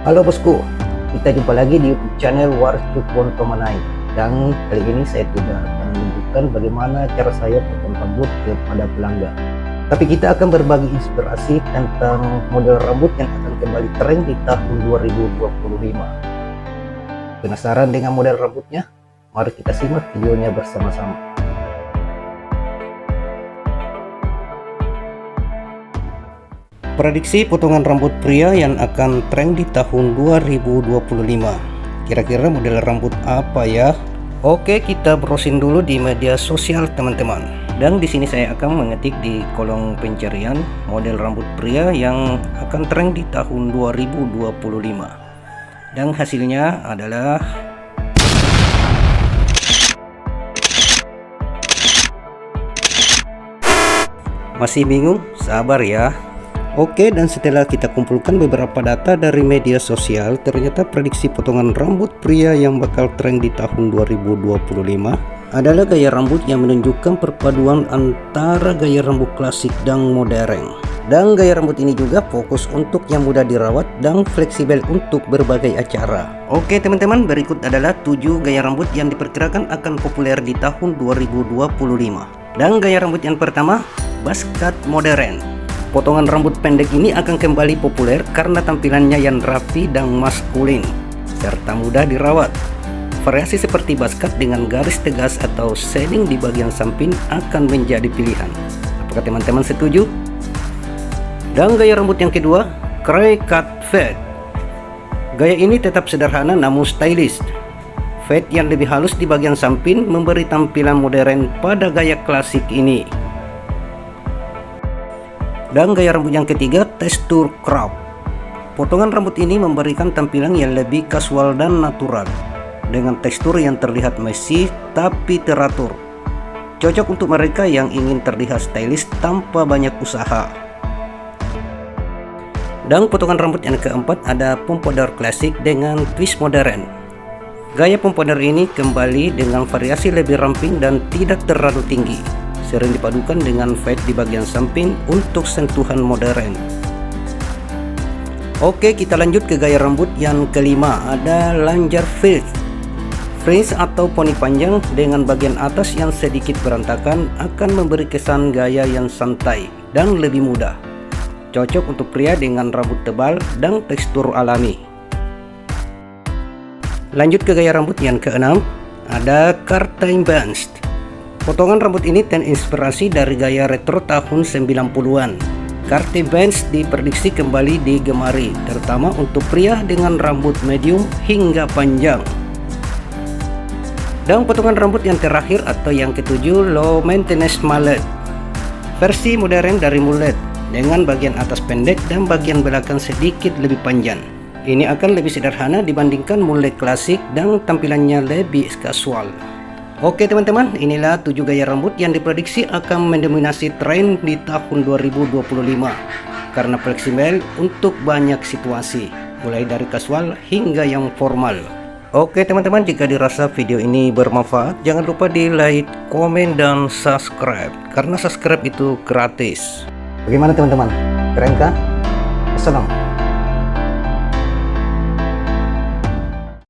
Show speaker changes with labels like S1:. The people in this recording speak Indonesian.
S1: Halo bosku, kita jumpa lagi di YouTube channel Waris Cukbon Tomanai. Dan kali ini saya tidak akan menunjukkan bagaimana cara saya potong rambut kepada pelanggan. Tapi kita akan berbagi inspirasi tentang model rambut yang akan kembali tren di tahun 2025. Penasaran dengan model rambutnya? Mari kita simak videonya bersama-sama. Prediksi potongan rambut pria yang akan tren di tahun 2025. Kira-kira model rambut apa ya? Oke, kita browsing dulu di media sosial teman-teman. Dan di sini saya akan mengetik di kolom pencarian model rambut pria yang akan tren di tahun 2025. Dan hasilnya adalah masih bingung? Sabar ya. Oke, dan setelah kita kumpulkan beberapa data dari media sosial, ternyata prediksi potongan rambut pria yang bakal tren di tahun 2025 adalah gaya rambut yang menunjukkan perpaduan antara gaya rambut klasik dan modern. Dan gaya rambut ini juga fokus untuk yang mudah dirawat dan fleksibel untuk berbagai acara. Oke teman-teman, berikut adalah 7 gaya rambut yang diperkirakan akan populer di tahun 2025. Dan gaya rambut yang pertama, buzz cut modern. Potongan rambut pendek ini akan kembali populer karena tampilannya yang rapi dan maskulin, serta mudah dirawat. Variasi seperti buzz cut dengan garis tegas atau shading di bagian samping akan menjadi pilihan. Apakah teman-teman setuju? Dan gaya rambut yang kedua, cray cut fade. Gaya ini tetap sederhana namun stylish. Fade yang lebih halus di bagian samping memberi tampilan modern pada gaya klasik ini. Dan gaya rambut yang ketiga, tekstur crop. Potongan rambut ini memberikan tampilan yang lebih kasual dan natural, dengan tekstur yang terlihat messy tapi teratur. Cocok untuk mereka yang ingin terlihat stylish tanpa banyak usaha. Dan potongan rambut yang keempat ada pompadour klasik dengan twist modern. Gaya pompadour ini kembali dengan variasi lebih ramping dan tidak terlalu tinggi, sering dipadukan dengan fade di bagian samping untuk sentuhan modern. Oke, kita lanjut ke gaya rambut yang kelima, ada longer fade. Fringe atau poni panjang dengan bagian atas yang sedikit berantakan akan memberi kesan gaya yang santai dan lebih mudah. Cocok untuk pria dengan rambut tebal dan tekstur alami. Lanjut ke gaya rambut yang keenam, ada curtain bangs. Potongan rambut ini terinspirasi dari gaya retro tahun 90-an. Curtain bangs diprediksi kembali digemari, terutama untuk pria dengan rambut medium hingga panjang. Dan potongan rambut yang terakhir atau yang ketujuh, low maintenance mullet. Versi modern dari mullet, dengan bagian atas pendek dan bagian belakang sedikit lebih panjang. Ini akan lebih sederhana dibandingkan mullet klasik dan tampilannya lebih kasual. Oke teman-teman, inilah 7 gaya rambut yang diprediksi akan mendominasi tren di tahun 2025 karena fleksibel untuk banyak situasi, mulai dari kasual hingga yang formal. Oke teman-teman, jika dirasa video ini bermanfaat, jangan lupa di like, komen, dan subscribe, karena subscribe itu gratis. Bagaimana teman-teman? Keren kan? Assalam.